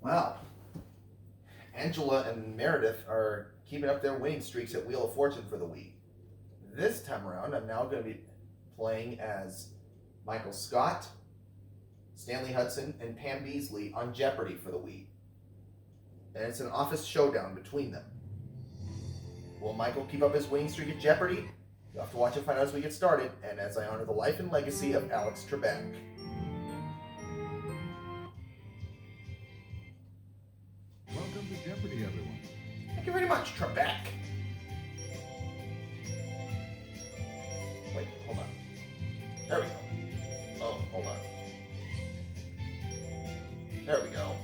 Wow. Angela and Meredith are keeping up their winning streaks at Wheel of Fortune for the Wii. This time around, I'm now going to be playing as Michael Scott, Stanley Hudson, and Pam Beasley on Jeopardy for the Wii. And it's an office showdown between them. Will Michael keep up his winning streak at Jeopardy? You'll have to watch and find out as we get started, and as I honor the life and legacy of Alex Trebek. Welcome to Jeopardy, everyone. Thank you very much, Trebek. Wait, hold on. There we go. Oh, hold on. There we go.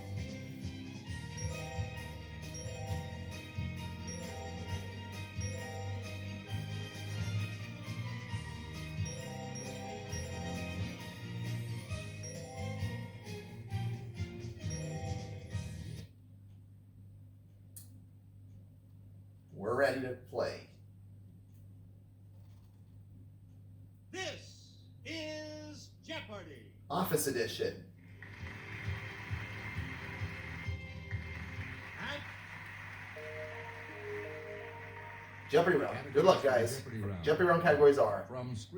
We're ready to play. This is Jeopardy! Office Edition. And Jeopardy round. Good luck, guys. Jeopardy round. Jeopardy round categories are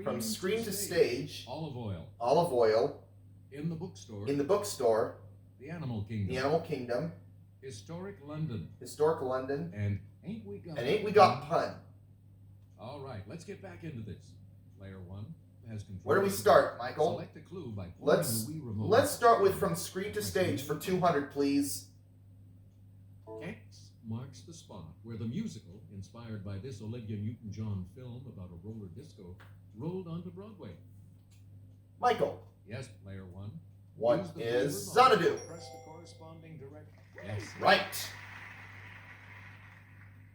From screen to stage, olive oil. olive oil, In the bookstore. in the bookstore, The Animal Kingdom. the Animal Kingdom, Historic London. historic London, And Ain't We Got and Ain't We Got Pun. All right, let's get back into this. Player one has control. Where do we start, Michael? Select a clue by pulling Let's the Wii remote. let's start with from screen to stage for 200, please. X marks the spot where the musical, inspired by this Olivia Newton-John film about a roller disco, rolled onto Broadway. Michael, Yes, player one. what Use the is Wii remote. Xanadu? press the corresponding direction. Yes. Right.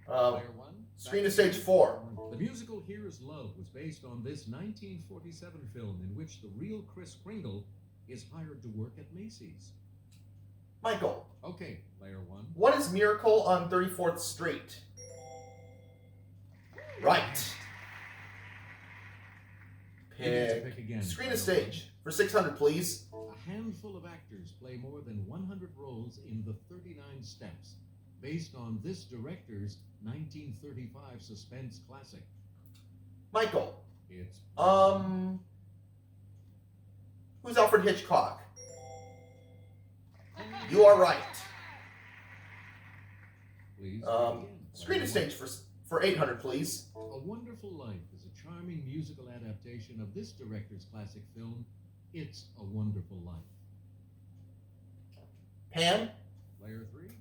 Player one. Screen to stage 4. The musical Here Is Love was based on this 1947 film in which the real Kris Kringle is hired to work at Macy's. Michael, Okay, player one. what is Miracle on 34th Street? Right. You need to Pick pick again. screen to player stage for 600, please. one. A handful of actors play more than 100 roles in The 39 Steps, based on this director's 1935 suspense classic. Michael, It's who's Alfred Hitchcock? You are right. please. Screen to stage for 800, please. A Wonderful Life is a charming musical adaptation of this director's classic film, It's a Wonderful Life. Pam, Player three.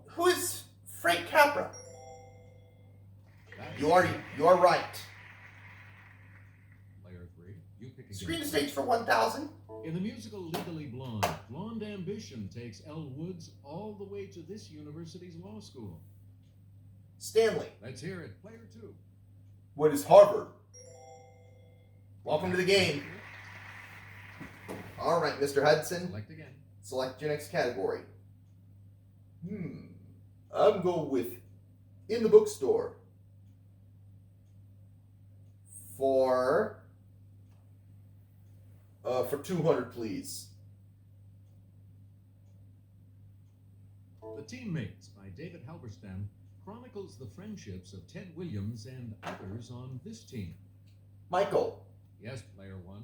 who is Frank Capra? That's You are right. Player three. You pick again. Screen to stage for 1,000. In the musical Legally Blonde, blonde ambition takes Elle Woods all the way to this university's law school. Stanley, Let's hear it. Player two. what is Harvard? Welcome to the game. All right, Mr. Hudson, Select again. select your next category. I'm going with in the bookstore for 200, please. The Teammates by David Halberstam chronicles the friendships of Ted Williams and others on this team. Michael, Yes, player one.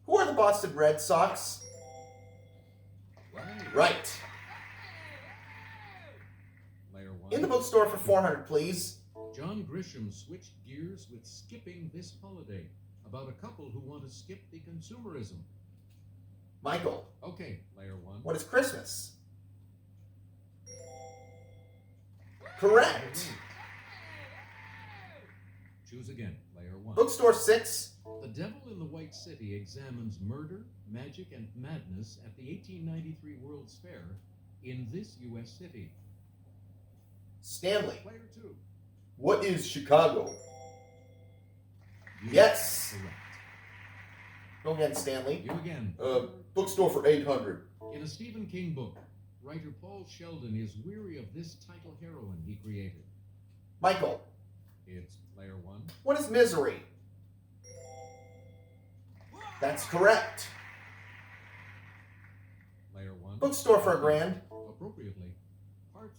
who are the Boston Red Sox? Right. Player one. In the bookstore for 400, please. John Grisham switched gears with Skipping This Holiday, about a couple who want to skip the consumerism. Michael, Okay, player one. what is Christmas? Correct. Choose again, player one. Bookstore 6. The Devil in the White City examines murder, magic, and madness at the 1893 World's Fair in this U.S. city. Stanley, Player two. what is Chicago? You Yes. are correct. Go again, Stanley. You again. Bookstore for 800. In a Stephen King book, writer Paul Sheldon is weary of this title heroine he created. Michael, It's player one. what is Misery? That's correct. Player one. Bookstore for $1,000. Appropriate.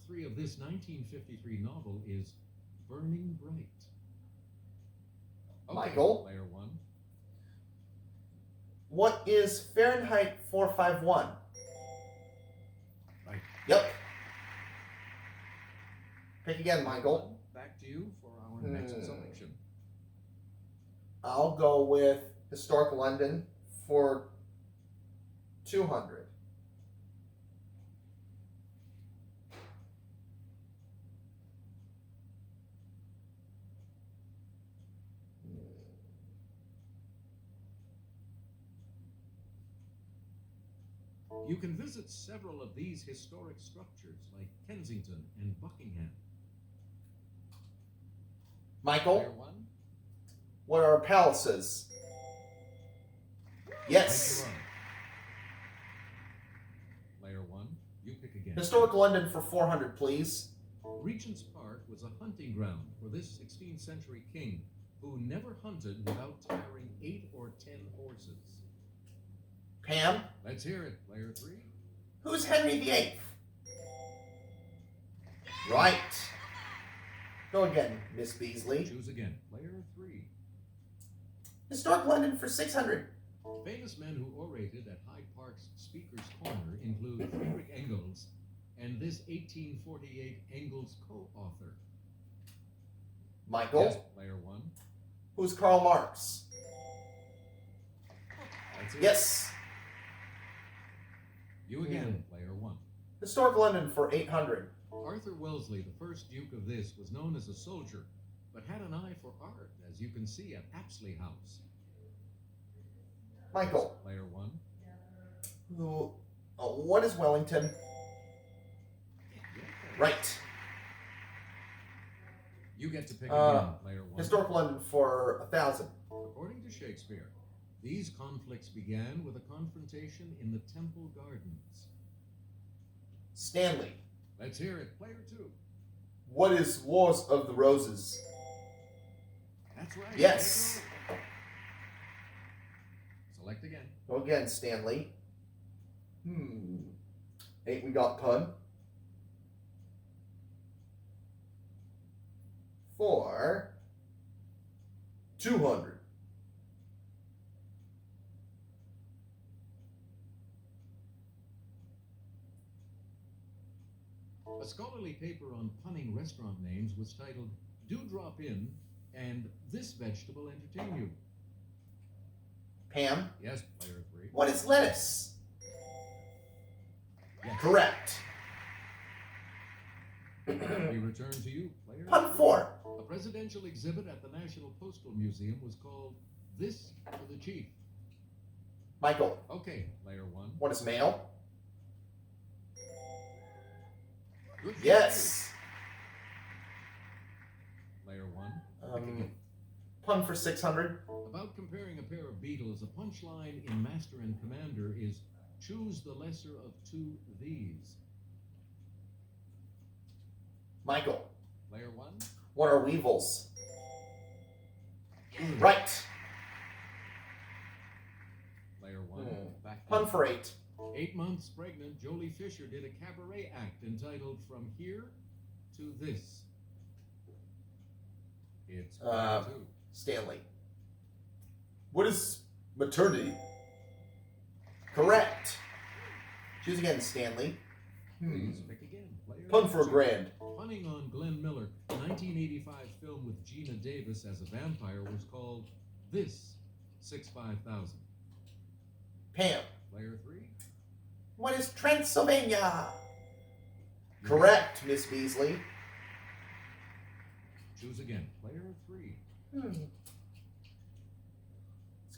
3 of this 1953 novel is Burning Bright. Okay, Michael? Player 1. What is Fahrenheit 451? Right. Yep. Pick again, Michael. Back to you for our next selection. I'll go with Historic London for 200. You can visit several of these historic structures like Kensington and Buckingham. Michael, Player 1. what are palaces? Yes. Right, Player 1, you pick again. Historic London for 400, please. Regent's Park was a hunting ground for this 16th century king who never hunted without tiring 8 or 10 horses. Pam, Let's hear it, Player 3. who's Henry VIII? Right. Go again, Miss Beasley. Choose again, Player 3. Historic London for 600. Famous men who orated at Hyde Park's Speaker's Corner include Friedrich Engels and this 1848 Engels co-author. Michael, Yes, Player 1. who's Karl Marx? That's it. Yes. You again, Player 1. Historic London for 800. Arthur Wellesley, the first Duke of this, was known as a soldier, but had an eye for art, as you can see at Apsley House. Michael, Player 1. what is Wellington? Right. You get to pick again, Player 1. Historic London for 1,000. According to Shakespeare, these conflicts began with a confrontation in the Temple Gardens. Stanley, Let's hear it, Player 2. what is Wars of the Roses? That's right. Yes. Select again. Go again, Stanley. 8, we got pun. 4, 200. A scholarly paper on punning restaurant names was titled Do Drop In and This Vegetable Entertain You. Pam, Yes, Player 3. what is lettuce? Yes. Correct. We return to you, Player Pun 3. 4. A presidential exhibit at the National Postal Museum was called This for the Chief. Michael, Okay, Player 1. what is mail? Good for Yes. you. Player 1. Pun for 600. About comparing a pair of beetles, a punchline in Master and Commander is choose the lesser of two these. Michael, Player 1. what are weevils? Right. Player 1. Back Pun to for 8. 8 months pregnant, Jolie Fisher did a cabaret act entitled From Here to This. It's Player 2. Stanley, what is maternity? Correct. Choose again, Stanley. Please pick again. Player Pun for a 2. grand. Punning on Glenn Miller, the 1985 film with Gina Davis as a vampire was called This 65000. Pam, Player 3. what is Transylvania? Correct, Miss Beasley. Choose again. Player 3. Let's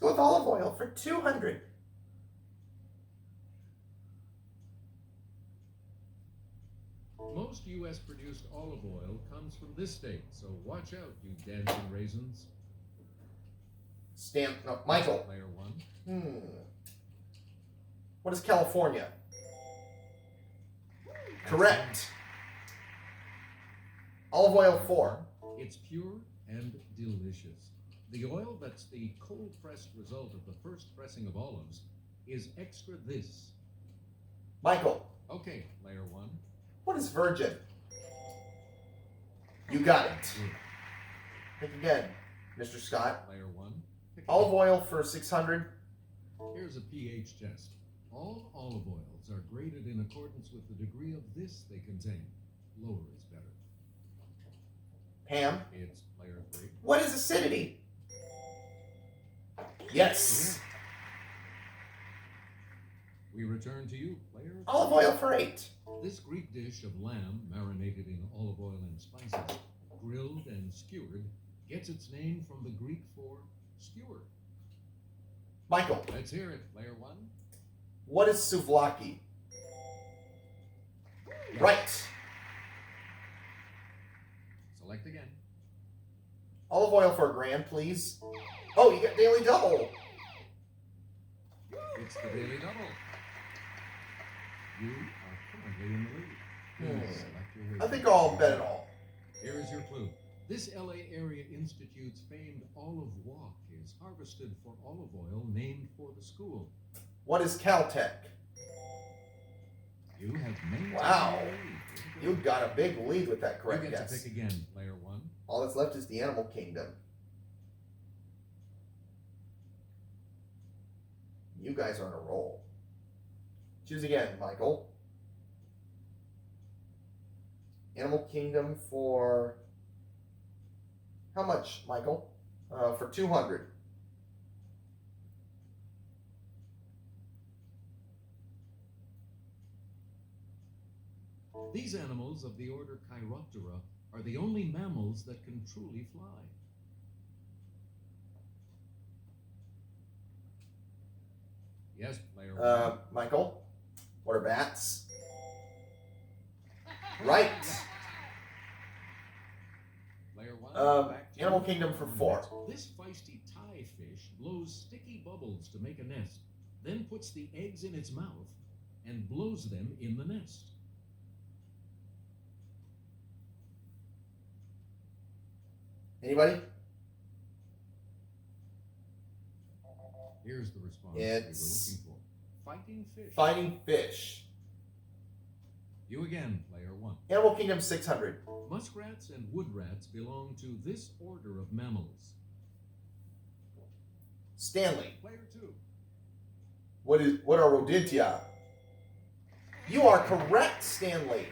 go with olive oil for 200. Most U.S. produced olive oil comes from this state, so watch out, you dancing raisins. Michael, Player 1. what is California? Correct. Olive oil 4. It's pure and delicious. The oil that's the cold-pressed result of the first pressing of olives is extra this. Michael, Okay, Player 1. what is virgin? You got it. Good. Think again, Mr. Scott. Player 1. Pick Olive again. oil for 600. Here's a pH test. All olive oils are graded in accordance with the degree of this they contain. Lower is better. Pam, It's player 3. what is acidity? Yes. Correct. We return to you, player 3. Olive oil for 8. This Greek dish of lamb marinated in olive oil and spices, grilled and skewered, gets its name from the Greek for skewer. Michael, Let's hear it, player 1. what is souvlaki? Right. Select again. Olive oil for $1,000, please. Oh, you got daily double. It's the Daily Double. You are currently in the lead. Please select your wager. I think I'll bet it all. Here is your clue. This LA Area Institute's famed olive walk is harvested for olive oil named for the school. What is Caltech? You have maintained Wow. your lead. You got a big lead with that correct You get guess. to pick again, player 1. All that's left is the animal kingdom. You guys are on a roll. Choose again, Michael. Animal kingdom for how much, Michael? For 200. These animals of the order Chiroptera are the only mammals that can truly fly. Yes, player 1. Michael, what are bats? Right. Player 1. back to Animal you. kingdom for 4. This feisty tie fish blows sticky bubbles to make a nest, then puts the eggs in its mouth and blows them in the nest. Anybody? Here's the response It's we were looking for. Fighting fish. Fighting fish. You again, player 1. Animal kingdom 600. Muskrats and wood rats belong to this order of mammals. Stanley, Player 2. what are rodentia? You are correct, Stanley.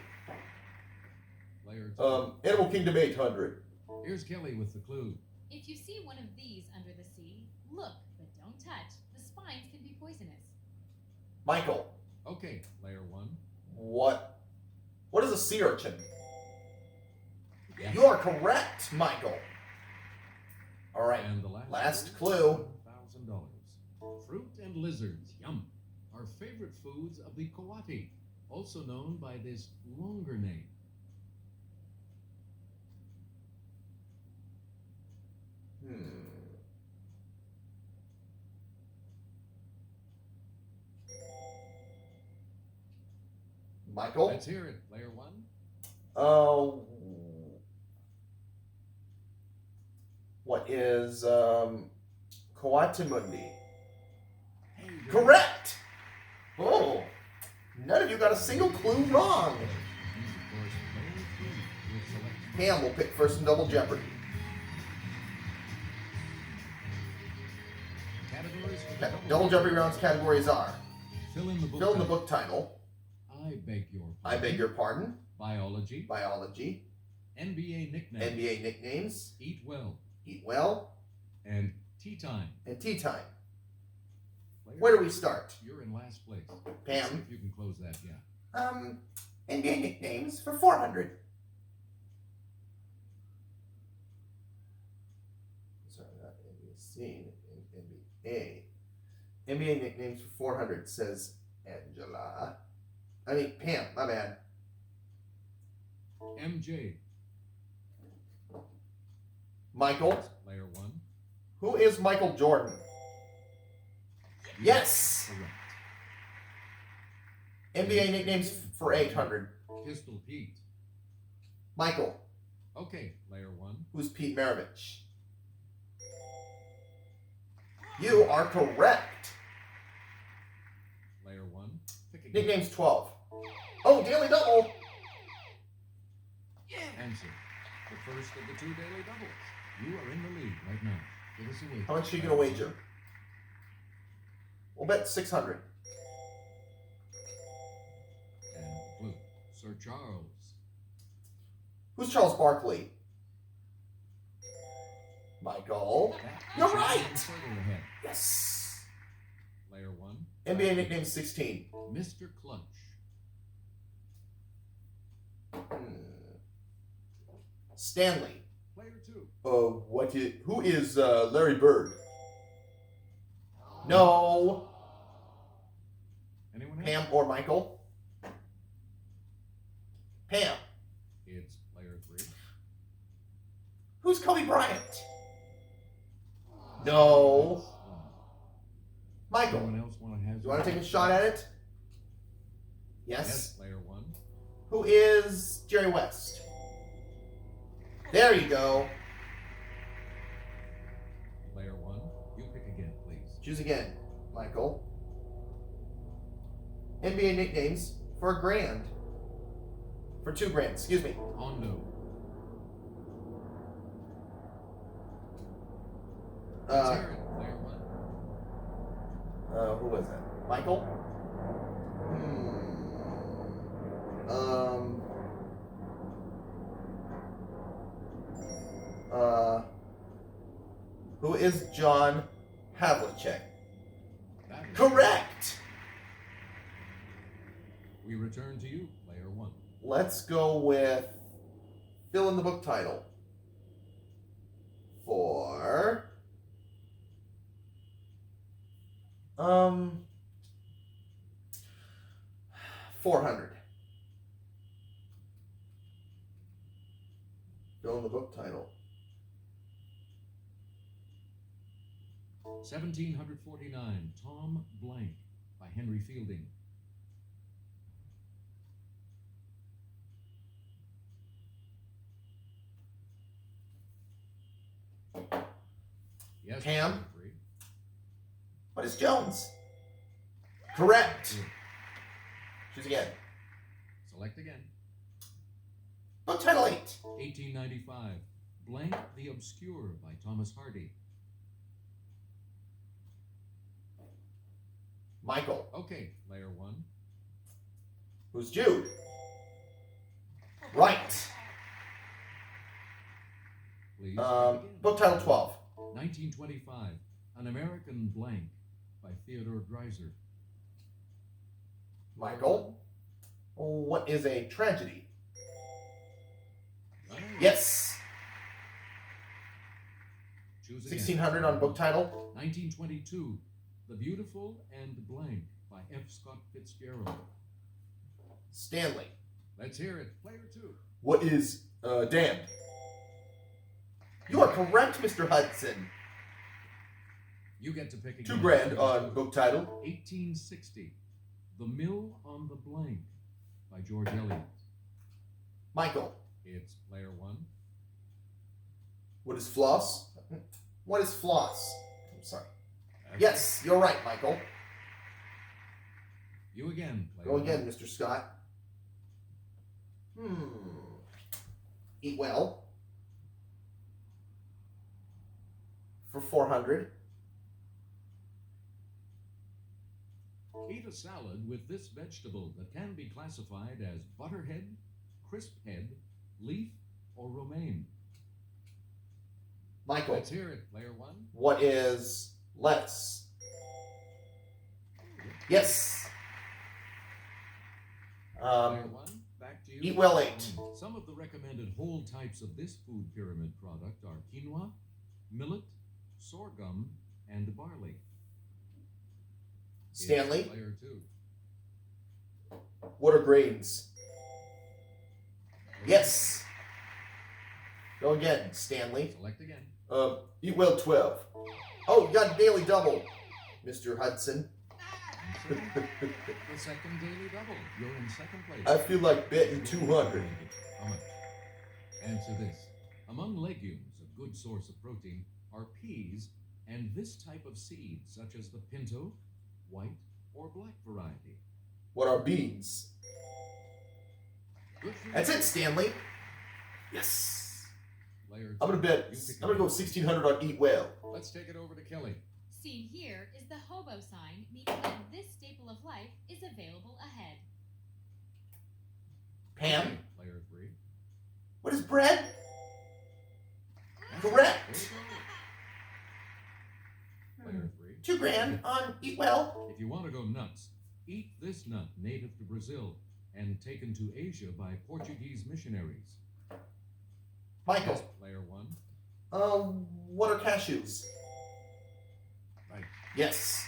Player 2. Animal kingdom 800. Here's Kelly with the clue. If you see one of these under the sea, look, but don't touch. The spines can be poisonous. Michael, Okay, player 1. what is a sea urchin? Yes. You are correct, Michael. All right, And the last clue. $1,000. Fruit and lizards, yum, are favorite foods of the coati, also known by this longer name. Michael? Let's hear it, player 1. Oh, what is Coatimundi? Hey, there. Correct! Oh, none of you got a single clue wrong. And of course, player 3 will select Pam will pick first in Double Jeopardy. categories for the Double Jeopardy rounds categories are Fill in the book. fill in the title. book title, I beg your pardon. I beg your pardon, Biology. biology, NBA nickname. NBA nicknames, Eat well. eat well, And tea time. and tea time. Player Where do we start? You're in last place. See Pam? if you can close that gap. NBA nicknames for 400. Sorry, not NBC, NBA. NBA nicknames for 400 says Angela. Pam, my bad. MJ. Michael. Player 1. Who is Michael Jordan? Yes! Correct. NBA nicknames for 800. Pistol Pete. Michael. Okay, player 1. Who's Pete Maravich? You are correct. Player 1. Pick again. Nicknames 12. Oh, daily double. Answer. The first of the 2 daily doubles. You are in the lead right now. Give us a wager. How much are you going to wager? We'll bet 600. And blue, Sir Charles. Who's Charles Barkley? Michael. That You're puts you right. even further ahead. Yes. Player 1. NBA nickname 16. Mr. Clutch. Stanley. Player 2. Who is Larry Bird? No. Anyone else? Pam or Michael? Pam. It's player 3. Who's Kobe Bryant? No. Michael. Anyone else want to have? You want to take a shot at it? Yes, Yes. player 1. Who is Jerry West? There you go. Player 1. You pick again, please. Choose again, Michael. NBA nicknames for $1,000. For $2,000, excuse me. Hondo. Uh, Player 1. who was that? Michael? Who is John Havlicek? That is Correct! We return to you, player 1. Let's go with fill in the book title for 400. Fill in the book title. 1749, Tom Blank by Henry Fielding. Yes, Pam? player 3. What is Jones? Correct. Good. Choose again. Select again. Book title 8. 1895, Blank the Obscure by Thomas Hardy. Michael. Okay, player 1. Who's Jude? Right. Please. begin. Book title 12. 1925, An American Blank by Theodore Dreiser. Michael. What is a tragedy? Right. Yes. Choose again. 1600 on book title. 1922, The Beautiful and Blank by F. Scott Fitzgerald. Stanley. Let's hear it. Player 2. What is damned? You are correct, Mr. Hudson. You get to pick again. $2,000 on book title. 1860, The Mill on the Blank by George Eliot. Michael. It's player 1. What is floss? What is floss? I'm sorry. That's Yes, you're right, Michael. it. You again. Player Go 1. again, Mr. Scott. Eat well. For 400. Eat a salad with this vegetable that can be classified as butterhead, crisp head, leaf, or romaine. Michael. Let's hear it. Player 1. What is lettuce? Yes. Player 1. Back to you. Eat well 8. Some of the recommended whole types of this food pyramid product are quinoa, millet, sorghum, and barley. It's Stanley. player 2. What are grains? Yes. Go again, Stanley. Select again. Eat well 12. Oh, you got a daily double, Mr. Hudson. And so, the second daily double. You're in second place. I feel like betting 200. How much? Answer this. Among legumes, a good source of protein are peas and this type of seed, such as the pinto, white, or black variety. What are beans? Good for That's you. it, Stanley. Yes. Player 2. I'm gonna bet. You pick I'm gonna go again. 1600 on eat whale. Let's take it over to Kelly. Seen here is the hobo sign, meaning that this staple of life is available ahead. Pam, Okay, Player 3. what is bread? Correct. Player 3. $2,000 on eat well. If you want to go nuts, eat this nut native to Brazil and taken to Asia by Portuguese missionaries. Michael, Yes, Player 1. what are cashews? Right. Yes.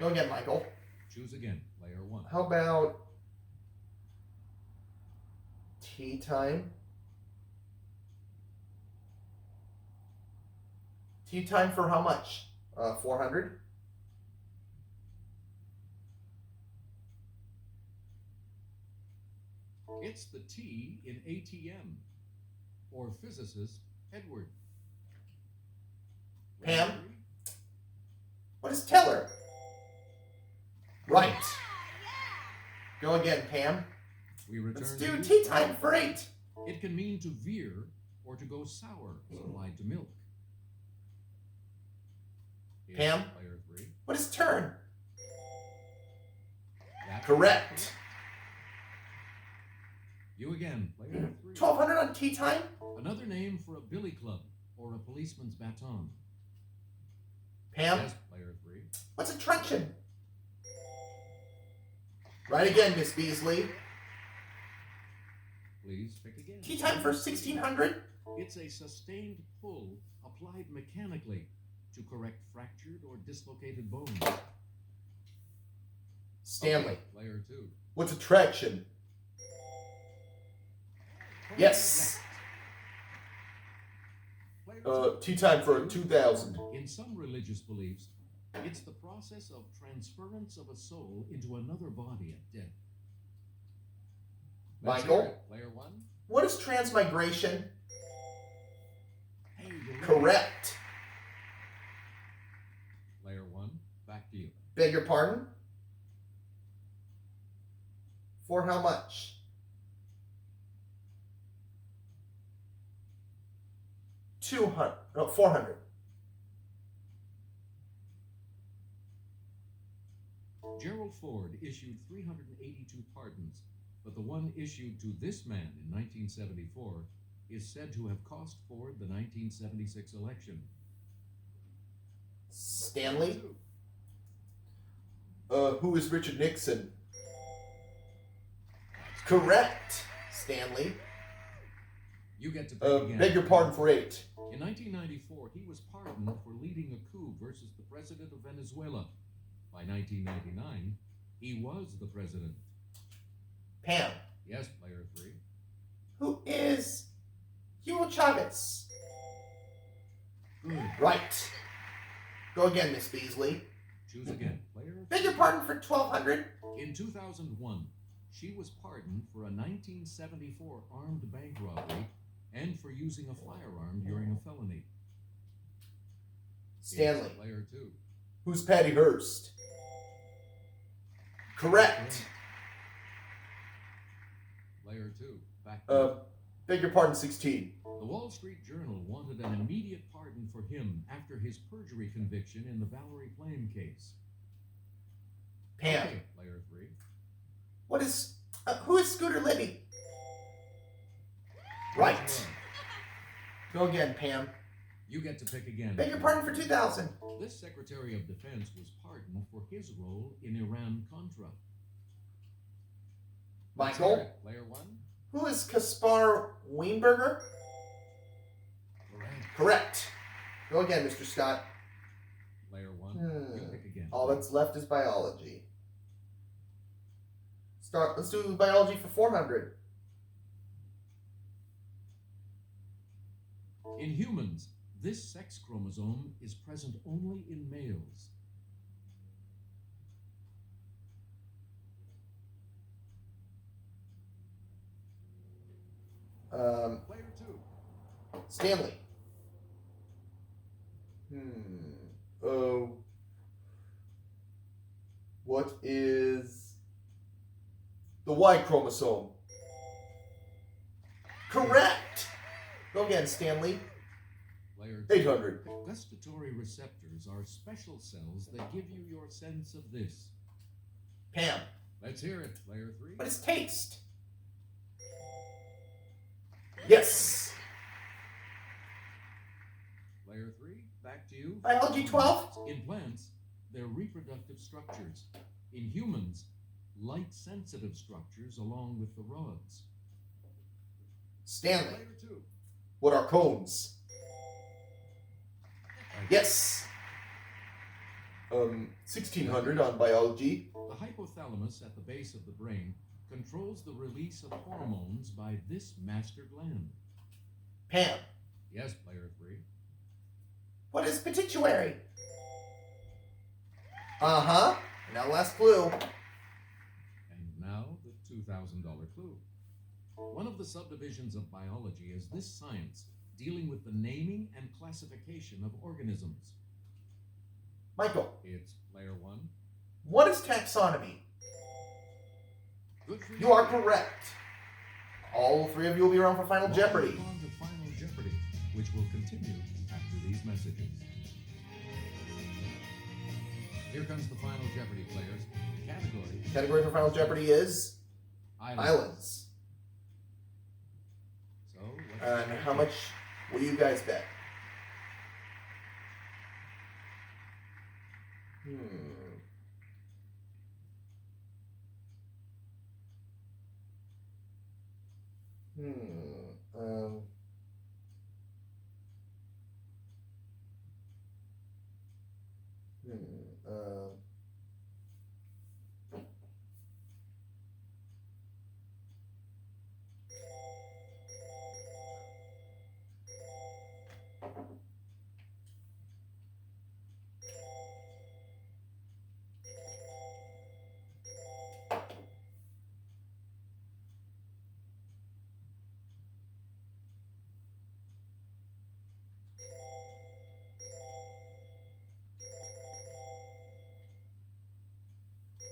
Go again, Michael. Choose again, Player 1. How about tea time? Tea time for how much? 400? It's the T in ATM, or physicist Edward. Pam? Player 3. What is teller? Right. Go again, Pam. We return Let's to do you. tea time for 8. It can mean to veer or to go sour, as applied to milk. Here's Pam? Player 3. What is turn? That's Correct. You again, Player 3. 1200 on tea time? Another name for a billy club or a policeman's baton. Pam? Yes, Player 3. What's a truncheon? Right again, Miss Beasley. Please pick again. Tea time for 1600? It's a sustained pull applied mechanically to correct fractured or dislocated bones. Stanley. Okay, Player 2. What's attraction? Yes. Player 2. Tea time for 2000. In some religious beliefs, it's the process of transference of a soul into another body at death. Let's Michael? hear it, Player 1. What is transmigration? Hey, you're right. Correct. Player 1, back to you. Beg your pardon? For how much? 200. No, 400. Gerald Ford issued 382 pardons, but the one issued to this man in 1974 is said to have cost Ford the 1976 election. Stanley? Who is Richard Nixon? Correct, Stanley. You get to pick again. Beg your pardon for 8. In 1994, he was pardoned for leading a coup versus the president of Venezuela. By 1999, he was the president. Pam. Yes, Player 3. Who is Hugo Chavez? Good. Right. Go again, Miss Beasley. Choose again, Player 3. Beg your pardon for 1200. In 2001, she was pardoned for a 1974 armed bank robbery and for using a firearm during a felony. Stanley. Here's Player 2. Who's Patty Hearst? Correct. Player 2. Back to Beg your pardon, 16. The Wall Street Journal wanted an immediate pardon for him after his perjury conviction in the Valerie Plame case. Pam. Okay, Player 3. What is, who is Scooter Libby? Right. Go again, Pam. You get to pick again. Beg your pardon for 2000. This Secretary of Defense was pardoned for his role in Iran-Contra. Let's hear Michael. it, Player 1. Who is Kaspar Weinberger? Correct. Correct. Go again, Mr. Scott. Player 1. You pick again. All that's left is biology. Let's do biology for 400. In humans, this sex chromosome is present only in males. Player 2. Stanley. What is the Y chromosome? Correct. Go again, Stanley. Player 800. Gustatory receptors are special cells that give you your sense of this. Pam. Let's hear it, player 3. What is taste? Yes. Player 3, back to you. Biology 12. In plants, they're reproductive structures. In humans, light-sensitive structures along with the rods. Stanley. Player 2. What are cones? Yes. 1600 on biology. The hypothalamus at the base of the brain controls the release of hormones by this master gland. Pam. Yes, player 3. What is pituitary? Uh-huh. Now last clue. And now the $2,000 clue. One of the subdivisions of biology is this science dealing with the naming and classification of organisms. Michael. It's player 1. What is taxonomy? Good for You are correct. All three of you will be around for Final Jeopardy. Welcome on to Final Jeopardy, which will continue after these messages. Here comes the Final Jeopardy, players. Category: Category for Final Jeopardy is Islands. So, And how much will you guys bet?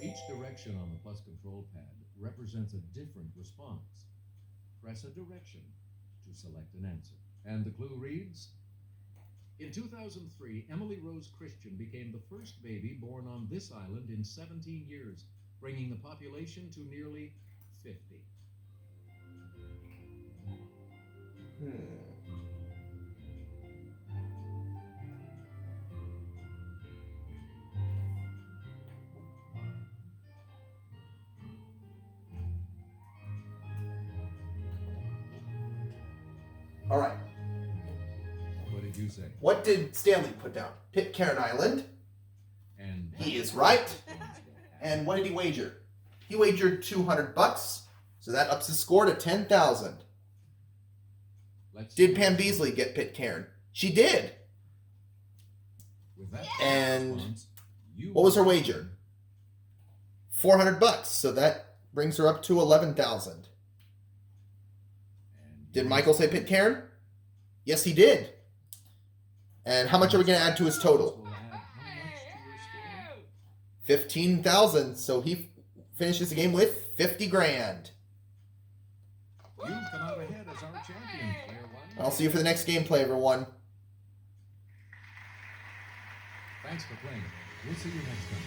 Each direction on the plus control pad represents a different response. Press a direction to select an answer. And the clue reads: in 2003, Emily Rose Christian became the first baby born on this island in 17 years, bringing the population to nearly 50. All right. What did you say? What did Stanley put down? Pitcairn Island. And He is right. And what did he wager? He wagered $200, so that ups his score to 10,000. Did Pam Beasley get Pitcairn? She did. With that And response, you what was her wager? $400, so that brings her up to 11,000. And Did Michael say Pitcairn? Yes, he did. And how much are we going to add to his total? will add how much to your score? 15,000. So he finishes the game with 50 grand. You've come out ahead as our champion, player 1. I'll see you for the next gameplay, everyone. Thanks for playing. We'll see you next time.